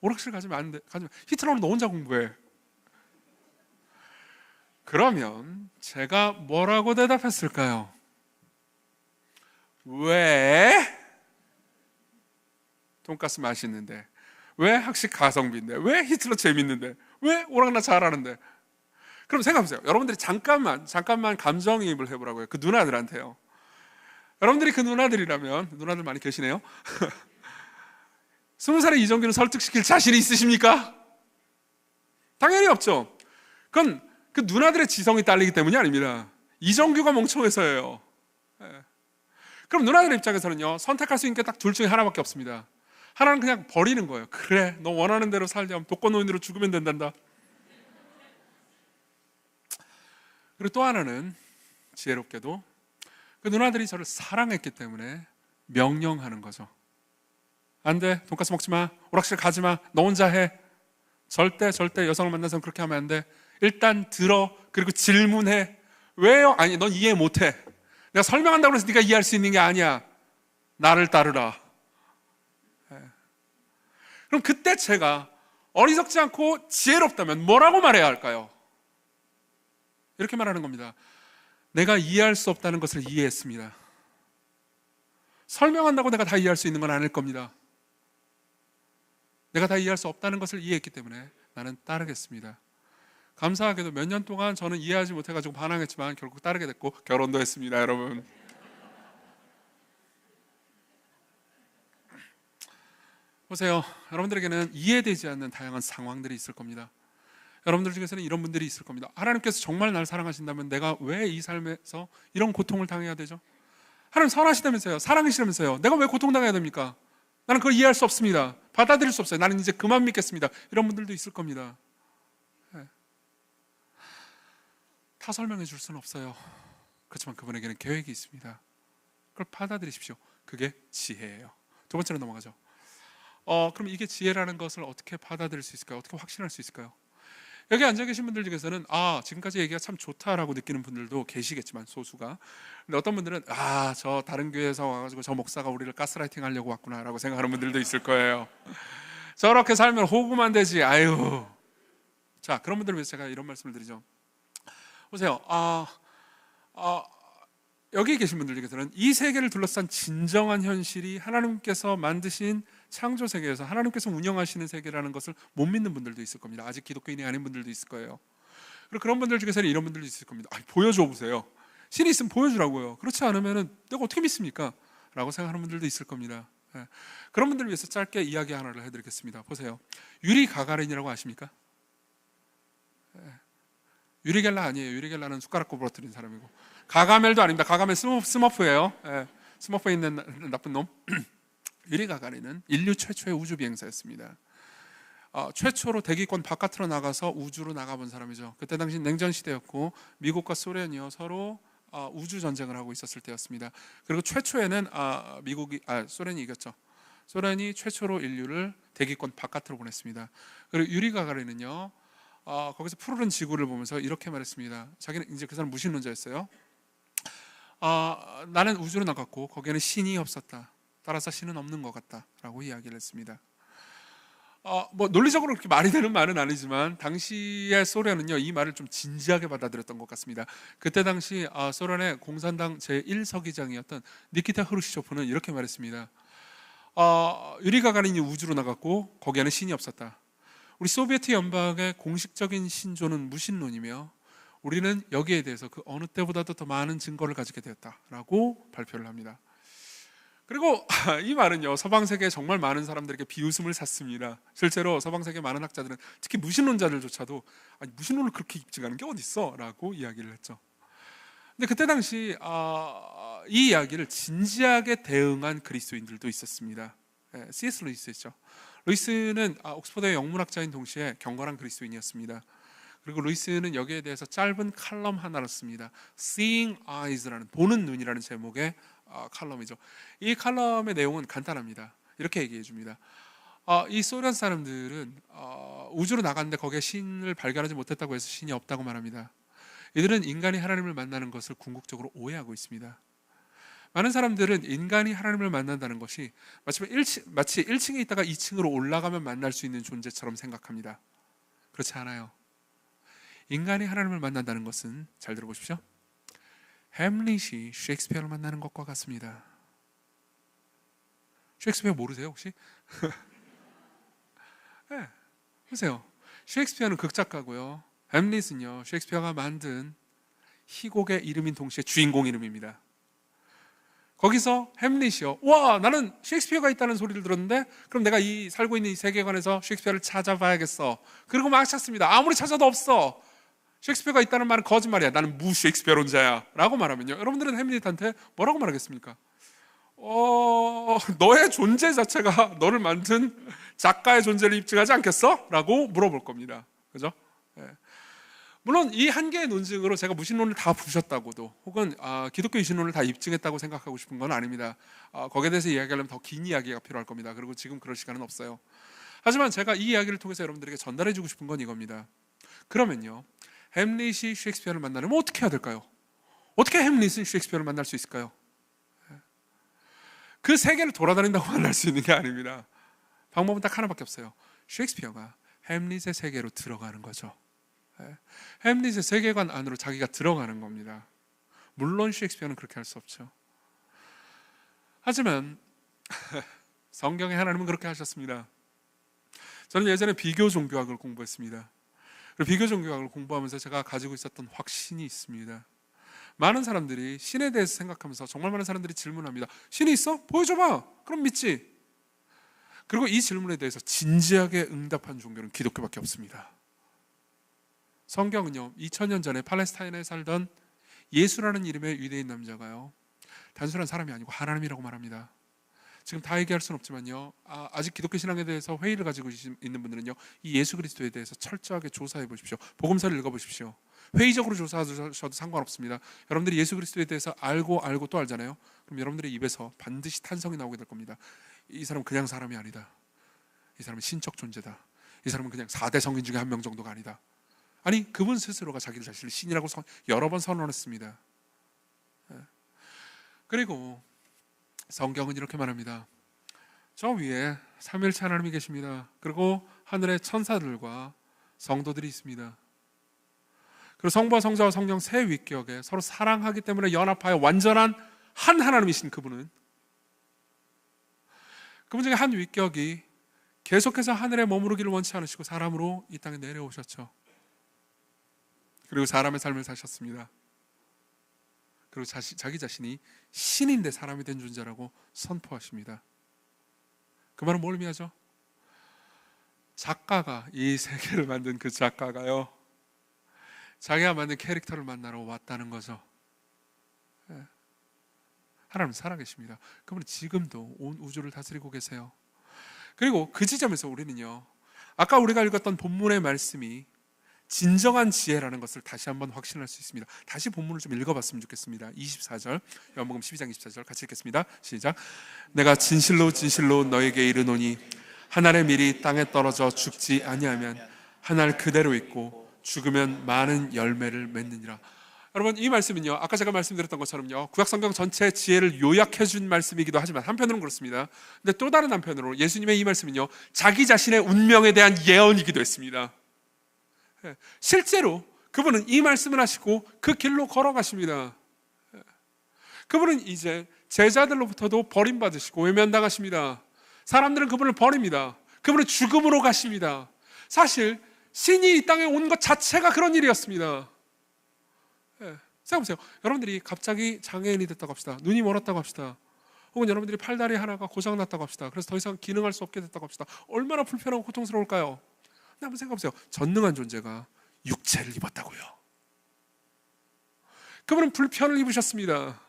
오락실 가지면 안 돼. 히틀러는 너 혼자 공부해. 그러면 제가 뭐라고 대답했을까요? 왜? 돈가스 맛있는데, 왜 학식 가성비인데, 왜 히틀러 재밌는데, 왜 오락나 잘하는데. 그럼 생각해보세요. 여러분들이 잠깐만 감정이입을 해보라고요. 그 누나들한테요. 여러분들이 그 누나들이라면, 누나들 많이 계시네요. 20살의 이정규는 설득시킬 자신이 있으십니까? 당연히 없죠. 그건 그 누나들의 지성이 딸리기 때문이 아닙니다. 이정규가 멍청해서예요. 그럼 누나들의 입장에서는요, 선택할 수 있는 게 딱 둘 중에 하나밖에 없습니다. 하나는 그냥 버리는 거예요. 그래, 너 원하는 대로 살려면 독거노인으로 죽으면 된단다. 그리고 또 하나는 지혜롭게도 그 누나들이 저를 사랑했기 때문에 명령하는 거죠. 안 돼, 돈가스 먹지 마, 오락실 가지 마, 너 혼자 해. 절대 여성을 만나서는 그렇게 하면 안 돼. 일단 들어, 그리고 질문해. 왜요? 아니, 넌 이해 못해. 내가 설명한다고 해서 네가 이해할 수 있는 게 아니야. 나를 따르라. 그럼 그때 제가 어리석지 않고 지혜롭다면 뭐라고 말해야 할까요? 이렇게 말하는 겁니다. 내가 이해할 수 없다는 것을 이해했습니다. 설명한다고 내가 다 이해할 수 있는 건 아닐 겁니다. 내가 다 이해할 수 없다는 것을 이해했기 때문에 나는 따르겠습니다. 감사하게도 몇 년 동안 저는 이해하지 못해가지고 반항했지만 결국 따르게 됐고 결혼도 했습니다, 여러분. 보세요, 여러분들에게는 이해되지 않는 다양한 상황들이 있을 겁니다. 여러분들 중에서는 이런 분들이 있을 겁니다. 하나님께서 정말 날 사랑하신다면 내가 왜 이 삶에서 이런 고통을 당해야 되죠? 하나님 선하시다면서요, 사랑이시다면서요, 내가 왜 고통당해야 됩니까? 나는 그걸 이해할 수 없습니다. 받아들일 수 없어요. 나는 이제 그만 믿겠습니다. 이런 분들도 있을 겁니다. 다 설명해 줄 수는 없어요. 그렇지만 그분에게는 계획이 있습니다. 그걸 받아들이십시오. 그게 지혜예요. 두 번째로 넘어가죠. 그럼 이게 지혜라는 것을 어떻게 받아들일 수 있을까요? 어떻게 확신할 수 있을까요? 여기 앉아 계신 분들 중에서는 지금까지 얘기가 참 좋다라고 느끼는 분들도 계시겠지만, 소수가. 근데 어떤 분들은 저 다른 교회에서 와가지고 저 목사가 우리를 가스라이팅 하려고 왔구나라고 생각하는 분들도 있을 거예요. 저렇게 살면 호구만 되지. 아유. 자, 그런 분들을 위해서 제가 이런 말씀을 드리죠. 보세요. 여기 계신 분들 중에서는 이 세계를 둘러싼 진정한 현실이 하나님께서 만드신 창조 세계에서 하나님께서 운영하시는 세계라는 것을 못 믿는 분들도 있을 겁니다. 아직 기독교인이 아닌 분들도 있을 거예요. 그리고 그런 분들 중에서는 이런 분들도 있을 겁니다. 보여줘 보세요. 신이 있으면 보여주라고요. 그렇지 않으면 내가 어떻게 믿습니까? 라고 생각하는 분들도 있을 겁니다. 그런 분들을 위해서 짧게 이야기 하나를 해드리겠습니다. 보세요. 유리 가가린이라고 아십니까? 유리겔라 아니에요. 유리겔라는 숟가락 구부러뜨린 사람이고, 가가멜도 아닙니다. 가가멜 스머프예요. 스머프에 있는 나쁜 놈. 유리 가가린은 인류 최초의 우주 비행사였습니다. 최초로 대기권 바깥으로 나가서 우주로 나가본 사람이죠. 그때 당시 냉전 시대였고 미국과 소련이요 서로 우주 전쟁을 하고 있었을 때였습니다. 그리고 최초에는 소련이 이겼죠. 소련이 최초로 인류를 대기권 바깥으로 보냈습니다. 그리고 유리 가가린은요 거기서 푸르른 지구를 보면서 이렇게 말했습니다. 자기는 이제 그 사람 무신론자였어요. 나는 우주로 나갔고 거기에는 신이 없었다. 따라서 신은 없는 것 같다라고 이야기를 했습니다. 논리적으로 그렇게 말이 되는 말은 아니지만 당시의 소련은요 이 말을 좀 진지하게 받아들였던 것 같습니다. 그때 당시 소련의 공산당 제1서기장이었던 니키타 흐루시초프는 이렇게 말했습니다. 유리 가가린이 우주로 나갔고 거기에는 신이 없었다. 우리 소비에트 연방의 공식적인 신조는 무신론이며 우리는 여기에 대해서 그 어느 때보다도 더 많은 증거를 가지게 되었다라고 발표를 합니다. 그리고 이 말은요, 서방 세계에 정말 많은 사람들에게 비웃음을 샀습니다. 실제로 서방 세계 많은 학자들은, 특히 무신론자들조차도 아니, 무신론을 그렇게 입증하는 게 어딨어? 라고 이야기를 했죠. 근데 그때 당시 이 이야기를 진지하게 대응한 그리스도인들도 있었습니다. C.S. 루이스였죠. 루이스는 옥스퍼드의 영문학자인 동시에 경건한 그리스도인이었습니다. 그리고 루이스는 여기에 대해서 짧은 칼럼 하나를 씁니다. Seeing Eyes라는, 보는 눈이라는 제목의 칼럼이죠. 이 칼럼의 내용은 간단합니다. 이렇게 얘기해 줍니다. 이 소련 사람들은 우주로 나갔는데 거기에 신을 발견하지 못했다고 해서 신이 없다고 말합니다. 이들은 인간이 하나님을 만나는 것을 궁극적으로 오해하고 있습니다. 많은 사람들은 인간이 하나님을 만난다는 것이 마치 1층에 있다가 2층으로 올라가면 만날 수 있는 존재처럼 생각합니다. 그렇지 않아요. 인간이 하나님을 만난다는 것은, 잘 들어보십시오, 햄릿이 셰익스피어를 만나는 것과 같습니다. 셰익스피어 모르세요 혹시? 네, 보세요. 셰익스피어는 극작가고요, 햄릿은요 셰익스피어가 만든 희곡의 이름인 동시에 주인공 이름입니다. 거기서 햄릿이요, 와, 나는 셰익스피어가 있다는 소리를 들었는데 그럼 내가 살고 있는 이 세계관에서 셰익스피어를 찾아봐야겠어. 그리고 막 찾습니다. 아무리 찾아도 없어. 셰익스피어가 있다는 말은 거짓말이야. 나는 무 셰익스피어론자야 라고 말하면요, 여러분들은 햄릿한테 뭐라고 말하겠습니까? 너의 존재 자체가 너를 만든 작가의 존재를 입증하지 않겠어? 라고 물어볼 겁니다. 그죠? 네. 물론 이 한 개의 논증으로 제가 무신론을 다 부셨다고도, 혹은 기독교 유신론을 다 입증했다고 생각하고 싶은 건 아닙니다. 거기에 대해서 이야기하려면 더 긴 이야기가 필요할 겁니다. 그리고 지금 그럴 시간은 없어요. 하지만 제가 이 이야기를 통해서 여러분들에게 전달해주고 싶은 건 이겁니다. 그러면요, 햄릿이 셰익스피어를 만나려면 어떻게 해야 될까요? 어떻게 햄릿은 셰익스피어를 만날 수 있을까요? 그 세계를 돌아다닌다고 만날 수 있는 게 아닙니다. 방법은 딱 하나밖에 없어요. 셰익스피어가 햄릿의 세계로 들어가는 거죠. 햄릿의 세계관 안으로 자기가 들어가는 겁니다. 물론 셰익스피어는 그렇게 할 수 없죠. 하지만 성경의 하나님은 그렇게 하셨습니다. 저는 예전에 비교 종교학을 공부했습니다. 그리고 비교 종교학을 공부하면서 제가 가지고 있었던 확신이 있습니다. 많은 사람들이 신에 대해서 생각하면서 정말 많은 사람들이 질문합니다. 신이 있어? 보여줘봐. 그럼 믿지. 그리고 이 질문에 대해서 진지하게 응답한 종교는 기독교밖에 없습니다. 성경은요, 2000년 전에 팔레스타인에 살던 예수라는 이름의 유대인 남자가요, 단순한 사람이 아니고 하나님이라고 말합니다. 지금 다 얘기할 수는 없지만요, 아직 기독교 신앙에 대해서 회의를 가지고 있는 분들은요, 이 예수 그리스도에 대해서 철저하게 조사해 보십시오. 복음서를 읽어보십시오. 회의적으로 조사하셔도 상관없습니다. 여러분들이 예수 그리스도에 대해서 알고 또 알잖아요. 그럼 여러분들의 입에서 반드시 탄성이 나오게 될 겁니다. 이 사람은 그냥 사람이 아니다. 이 사람은 신적 존재다. 이 사람은 그냥 4대 성인 중에 한 명 정도가 아니다. 아니, 그분 스스로가 자기를 자신을 신이라고 여러 번 선언했습니다. 그리고 성경은 이렇게 말합니다. 저 위에 삼위일체 하나님이 계십니다. 그리고 하늘에 천사들과 성도들이 있습니다. 그리고 성부와 성자와 성령 세 위격에 서로 사랑하기 때문에 연합하여 완전한 한 하나님이신 그분 중에 한 위격이 계속해서 하늘에 머무르기를 원치 않으시고 사람으로 이 땅에 내려오셨죠. 그리고 사람의 삶을 사셨습니다. 그리고 자기 자신이 신인데 사람이 된 존재라고 선포하십니다. 그 말은 뭘 의미하죠? 작가가, 이 세계를 만든 그 작가가요, 자기가 만든 캐릭터를 만나러 왔다는 거죠. 하나님 살아계십니다. 그분은 지금도 온 우주를 다스리고 계세요. 그리고 그 지점에서 우리는요, 아까 우리가 읽었던 본문의 말씀이 진정한 지혜라는 것을 다시 한번 확신할 수 있습니다. 다시 본문을 좀 읽어봤으면 좋겠습니다. 24절, 요한복음 12장 24절 같이 읽겠습니다. 시작. 내가 진실로 진실로 너에게 이르노니 한 알의 밀이 땅에 떨어져 죽지 아니하면 한 알 그대로 있고 죽으면 많은 열매를 맺느니라. 여러분, 이 말씀은요, 아까 제가 말씀드렸던 것처럼요, 구약성경 전체 지혜를 요약해 준 말씀이기도 하지만 한편으로는 그렇습니다. 근데 또 다른 한편으로 예수님의 이 말씀은요, 자기 자신의 운명에 대한 예언이기도 했습니다. 실제로 그분은 이 말씀을 하시고 그 길로 걸어가십니다. 그분은 이제 제자들로부터도 버림받으시고 외면당하십니다. 사람들은 그분을 버립니다. 그분은 죽음으로 가십니다. 사실 신이 이 땅에 온 것 자체가 그런 일이었습니다. 예. 생각해보세요. 여러분들이 갑자기 장애인이 됐다고 합시다. 눈이 멀었다고 합시다. 혹은 여러분들이 팔다리 하나가 고장났다고 합시다. 그래서 더 이상 기능할 수 없게 됐다고 합시다. 얼마나 불편하고 고통스러울까요? 근데 한번 생각해보세요. 전능한 존재가 육체를 입었다고요. 그분은 불편을 입으셨습니다.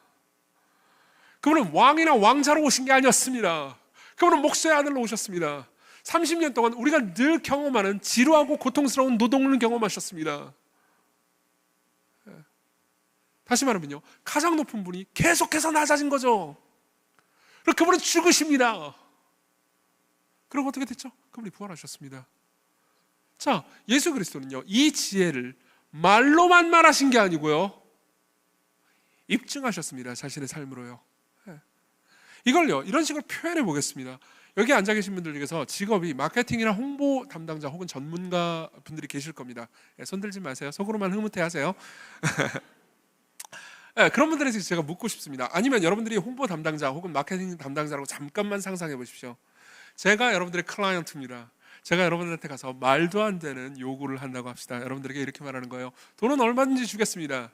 그분은 왕이나 왕자로 오신 게 아니었습니다. 그분은 목수의 아들로 오셨습니다. 30년 동안 우리가 늘 경험하는 지루하고 고통스러운 노동을 경험하셨습니다. 다시 말하면요, 가장 높은 분이 계속해서 낮아진 거죠. 그리고 그분은 죽으십니다. 그리고 어떻게 됐죠? 그분이 부활하셨습니다. 자, 예수 그리스도는요, 이 지혜를 말로만 말하신 게 아니고요, 입증하셨습니다. 자신의 삶으로요. 이걸요, 이런 식으로 표현해 보겠습니다. 여기 앉아 계신 분들 중에서 직업이 마케팅이나 홍보 담당자 혹은 전문가 분들이 계실 겁니다. 손 들지 마세요. 속으로만 흐뭇해 하세요. 그런 분들에서 제가 묻고 싶습니다. 아니면 여러분들이 홍보 담당자 혹은 마케팅 담당자라고 잠깐만 상상해 보십시오. 제가 여러분들의 클라이언트입니다. 제가 여러분들한테 가서 말도 안 되는 요구를 한다고 합시다. 여러분들에게 이렇게 말하는 거예요. 돈은 얼마든지 주겠습니다.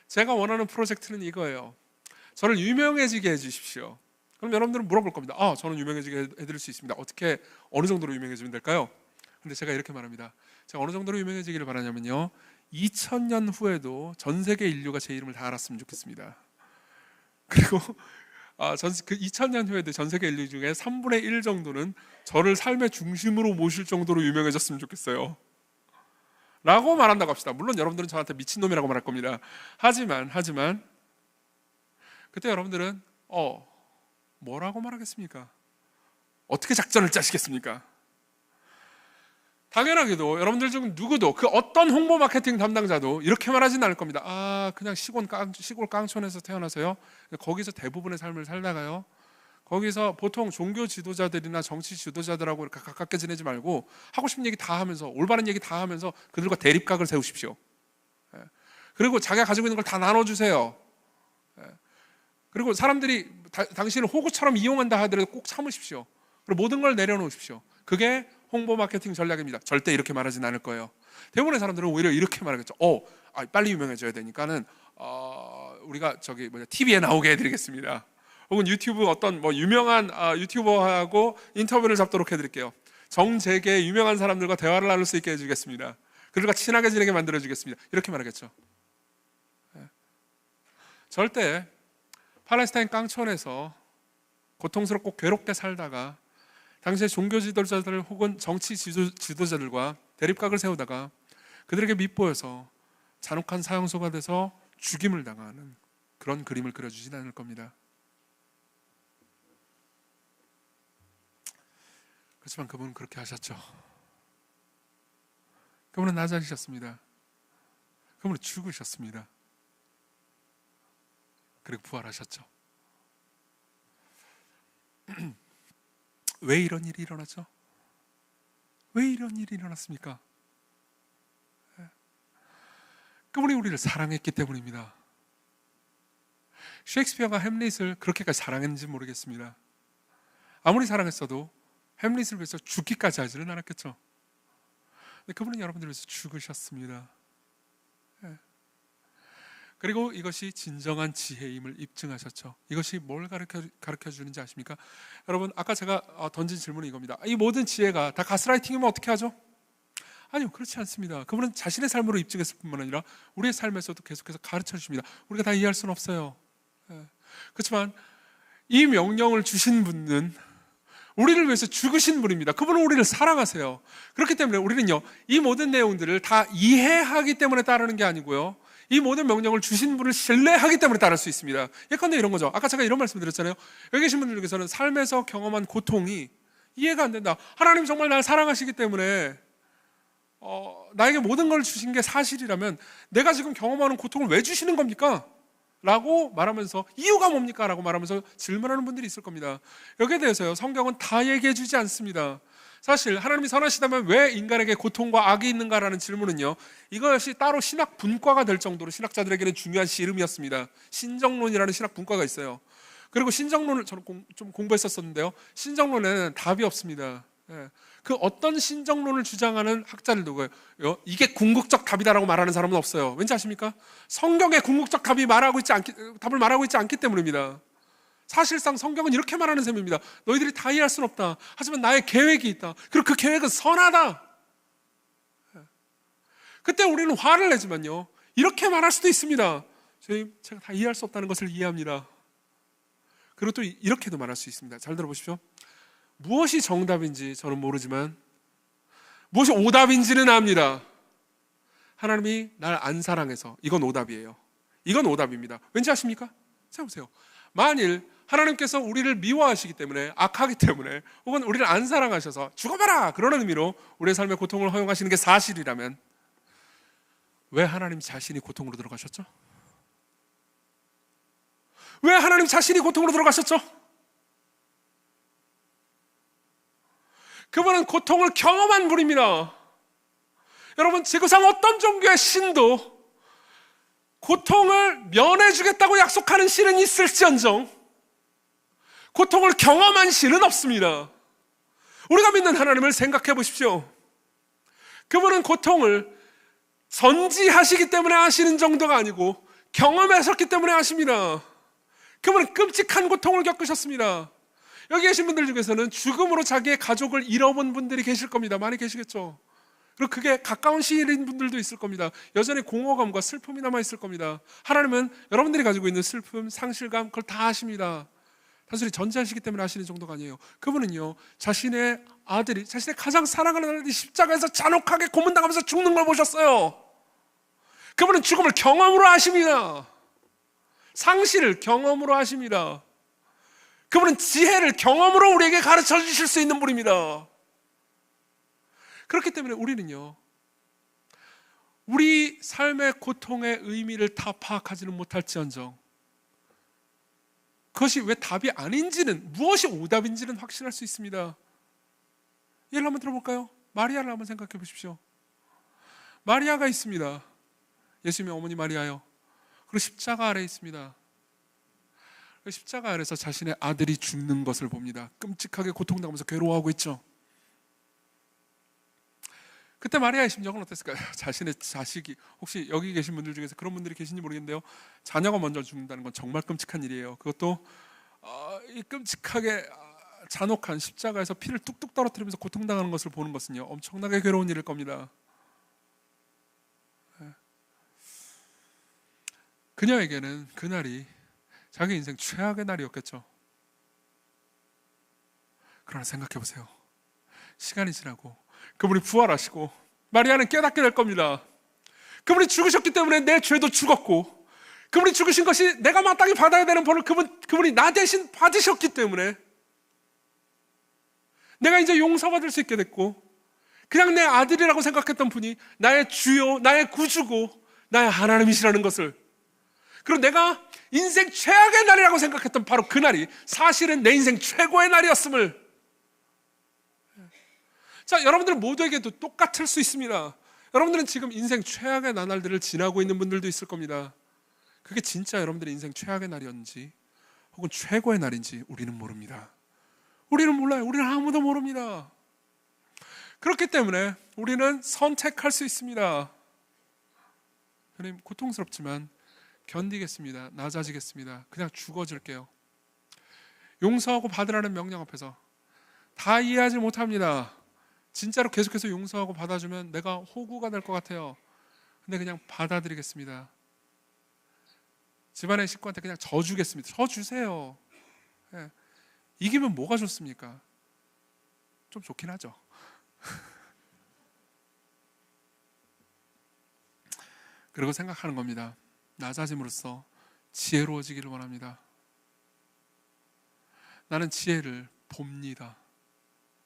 제가 원하는 프로젝트는 이거예요. 저를 유명해지게 해주십시오. 그럼 여러분들은 물어볼 겁니다. 저는 유명해지게 해드릴 수 있습니다. 어떻게, 어느 정도로 유명해지면 될까요? 근데 제가 이렇게 말합니다. 제가 어느 정도로 유명해지기를 바라냐면요, 2000년 후에도 전 세계 인류가 제 이름을 다 알았으면 좋겠습니다. 그리고 그 2000년 후에도 전 세계 인류 중에 3분의 1 정도는 저를 삶의 중심으로 모실 정도로 유명해졌으면 좋겠어요. 라고 말한다고 합시다. 물론 여러분들은 저한테 미친놈이라고 말할 겁니다. 하지만 그때 여러분들은 뭐라고 말하겠습니까? 어떻게 작전을 짜시겠습니까? 당연하게도 여러분들 중 누구도, 그 어떤 홍보 마케팅 담당자도 이렇게 말하진 않을 겁니다. 그냥 시골 깡촌에서 태어나서요, 거기서 대부분의 삶을 살다가요, 거기서 보통 종교 지도자들이나 정치 지도자들하고 이렇게 가깝게 지내지 말고 하고 싶은 얘기 다 하면서, 올바른 얘기 다 하면서 그들과 대립각을 세우십시오. 그리고 자기가 가지고 있는 걸 다 나눠주세요. 그리고 사람들이 당신을 호구처럼 이용한다 하더라도 꼭 참으십시오. 그리고 모든 걸 내려놓으십시오. 그게 홍보 마케팅 전략입니다. 절대 이렇게 말하진 않을 거예요. 대부분의 사람들은 오히려 이렇게 말하겠죠. 빨리 유명해져야 되니까는 우리가 TV에 나오게 해드리겠습니다. 혹은 유튜브 어떤 유명한 유튜버하고 인터뷰를 잡도록 해드릴게요. 정재계 유명한 사람들과 대화를 나눌 수 있게 해주겠습니다. 그들과 친하게 지내게 만들어주겠습니다. 이렇게 말하겠죠. 절대 팔레스타인 깡촌에서 고통스럽고 괴롭게 살다가 당시의 종교 지도자들 혹은 정치 지도자들과 대립각을 세우다가 그들에게 밉보여서 잔혹한 사형소가 돼서 죽임을 당하는 그런 그림을 그려주진 않을 겁니다. 그렇지만 그분은 그렇게 하셨죠. 그분은 낮아지셨습니다. 그분은 죽으셨습니다. 그리고 부활하셨죠. 왜 이런 일이 일어났죠? 왜 이런 일이 일어났습니까? 그분이 우리를 사랑했기 때문입니다. 셰익스피어가 햄릿을 그렇게까지 사랑했는지 모르겠습니다. 아무리 사랑했어도 햄릿을 위해서 죽기까지 하지는 않았겠죠. 근데 그분은 여러분들을 위해서 죽으셨습니다. 그리고 이것이 진정한 지혜임을 입증하셨죠. 이것이 뭘 가르쳐 주는지 아십니까? 여러분, 아까 제가 던진 질문은 이겁니다. 이 모든 지혜가 다 가스라이팅이면 어떻게 하죠? 아니요, 그렇지 않습니다. 그분은 자신의 삶으로 입증했을 뿐만 아니라 우리의 삶에서도 계속해서 가르쳐 주십니다. 우리가 다 이해할 수는 없어요. 그렇지만 이 명령을 주신 분은 우리를 위해서 죽으신 분입니다. 그분은 우리를 사랑하세요. 그렇기 때문에 우리는요, 이 모든 내용들을 다 이해하기 때문에 따르는 게 아니고요, 이 모든 명령을 주신 분을 신뢰하기 때문에 따를 수 있습니다. 예컨대 이런 거죠. 아까 제가 이런 말씀 드렸잖아요. 여기 계신 분들 중에서는 삶에서 경험한 고통이 이해가 안 된다. 하나님 정말 날 사랑하시기 때문에 나에게 모든 걸 주신 게 사실이라면 내가 지금 경험하는 고통을 왜 주시는 겁니까? 라고 말하면서 이유가 뭡니까? 라고 말하면서 질문하는 분들이 있을 겁니다. 여기에 대해서요, 성경은 다 얘기해 주지 않습니다. 사실 하나님이 선하시다면 왜 인간에게 고통과 악이 있는가라는 질문은요, 이것이 따로 신학 분과가 될 정도로 신학자들에게는 중요한 씨름이었습니다. 신정론이라는 신학 분과가 있어요. 그리고 신정론을 저는 좀 공부했었는데요, 신정론에는 답이 없습니다. 예. 그 어떤 신정론을 주장하는 학자들도 그래요. 이게 궁극적 답이다라고 말하는 사람은 없어요. 왠지 아십니까? 성경에 궁극적 답을 말하고 있지 않기 때문입니다. 사실상 성경은 이렇게 말하는 셈입니다. 너희들이 다 이해할 수는 없다. 하지만 나의 계획이 있다. 그리고 그 계획은 선하다. 그때 우리는 화를 내지만요, 이렇게 말할 수도 있습니다. 제가 다 이해할 수 없다는 것을 이해합니다. 그리고 또 이렇게도 말할 수 있습니다. 잘 들어보십시오. 무엇이 정답인지 저는 모르지만 무엇이 오답인지는 압니다. 하나님이 날 안 사랑해서 이건 오답이에요. 이건 오답입니다. 왠지 아십니까? 생각해보세요. 만일 하나님께서 우리를 미워하시기 때문에, 악하기 때문에, 혹은 우리를 안 사랑하셔서 죽어봐라! 그런 의미로 우리의 삶의 고통을 허용하시는 게 사실이라면 왜 하나님 자신이 고통으로 들어가셨죠? 왜 하나님 자신이 고통으로 들어가셨죠? 그분은 고통을 경험한 분입니다. 여러분, 지구상 어떤 종교의 신도 고통을 면해주겠다고 약속하는 신은 있을지언정 고통을 경험한 신은 없습니다. 우리가 믿는 하나님을 생각해 보십시오. 그분은 고통을 선지하시기 때문에 하시는 정도가 아니고 경험하셨기 때문에 하십니다. 그분은 끔찍한 고통을 겪으셨습니다. 여기 계신 분들 중에서는 죽음으로 자기의 가족을 잃어본 분들이 계실 겁니다. 많이 계시겠죠. 그리고 그게 가까운 시일인 분들도 있을 겁니다. 여전히 공허감과 슬픔이 남아있을 겁니다. 하나님은 여러분들이 가지고 있는 슬픔, 상실감, 그걸 다 아십니다. 단순히 전제하시기 때문에 하시는 정도가 아니에요. 그분은요, 자신의 아들이, 자신의 가장 사랑하는 아들이 십자가에서 잔혹하게 고문당하면서 죽는 걸 보셨어요. 그분은 죽음을 경험으로 하십니다. 상실을 경험으로 하십니다. 그분은 지혜를 경험으로 우리에게 가르쳐 주실 수 있는 분입니다. 그렇기 때문에 우리는요, 우리 삶의 고통의 의미를 다 파악하지는 못할지언정 그것이 왜 답이 아닌지는, 무엇이 오답인지는 확신할 수 있습니다. 예를 한번 들어볼까요? 마리아를 한번 생각해 보십시오. 마리아가 있습니다. 예수님의 어머니 마리아요. 그리고 십자가 아래에 있습니다. 십자가 아래에서 자신의 아들이 죽는 것을 봅니다. 끔찍하게 고통당하면서 괴로워하고 있죠. 그때 마리아의 심정은 어땠을까요? 자신의 자식이, 혹시 여기 계신 분들 중에서 그런 분들이 계신지 모르겠는데요, 자녀가 먼저 죽는다는 건 정말 끔찍한 일이에요. 그것도 이 끔찍하게 잔혹한 십자가에서 피를 뚝뚝 떨어뜨리면서 고통당하는 것을 보는 것은요, 엄청나게 괴로운 일일 겁니다. 그녀에게는 그날이 자기 인생 최악의 날이었겠죠. 그러나 생각해 보세요. 시간이 지나고 그분이 부활하시고 마리아는 깨닫게 될 겁니다. 그분이 죽으셨기 때문에 내 죄도 죽었고, 그분이 죽으신 것이 내가 마땅히 받아야 되는 벌을 그분이 나 대신 받으셨기 때문에 내가 이제 용서받을 수 있게 됐고, 그냥 내 아들이라고 생각했던 분이 나의 주요, 나의 구주고 나의 하나님이시라는 것을, 그리고 내가 인생 최악의 날이라고 생각했던 바로 그날이 사실은 내 인생 최고의 날이었음을. 자, 여러분들 모두에게도 똑같을 수 있습니다. 여러분들은 지금 인생 최악의 나날들을 지나고 있는 분들도 있을 겁니다. 그게 진짜 여러분들의 인생 최악의 날이었는지 혹은 최고의 날인지 우리는 모릅니다. 우리는 몰라요. 우리는 아무도 모릅니다. 그렇기 때문에 우리는 선택할 수 있습니다. 하나님, 고통스럽지만 견디겠습니다. 낮아지겠습니다. 그냥 죽어질게요. 용서하고 받으라는 명령 앞에서 다 이해하지 못합니다. 진짜로 계속해서 용서하고 받아주면 내가 호구가 될 것 같아요. 근데 그냥 받아들이겠습니다. 집안의 식구한테 그냥 져주겠습니다. 져주세요. 예. 이기면 뭐가 좋습니까? 좀 좋긴 하죠. 그리고 생각하는 겁니다. 낮아짐으로써 지혜로워지기를 원합니다. 나는 지혜를 봅니다.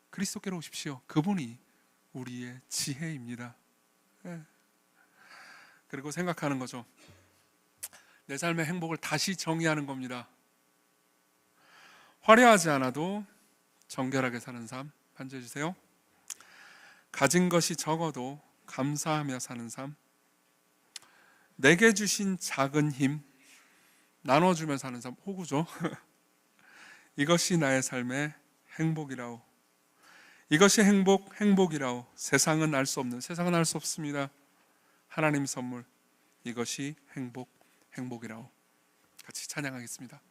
그리스도께로 오십시오. 그분이 우리의 지혜입니다. 네. 그리고 생각하는 거죠. 내 삶의 행복을 다시 정의하는 겁니다. 화려하지 않아도 정결하게 사는 삶 반주해 주세요. 가진 것이 적어도 감사하며 사는 삶, 내게 주신 작은 힘 나눠주며 사는 삶, 호구죠. 이것이 나의 삶의 행복이라오. 이것이 행복, 행복이라오. 세상은 알 수 없는, 세상은 알 수 없습니다. 하나님 선물, 이것이 행복, 행복이라오. 같이 찬양하겠습니다.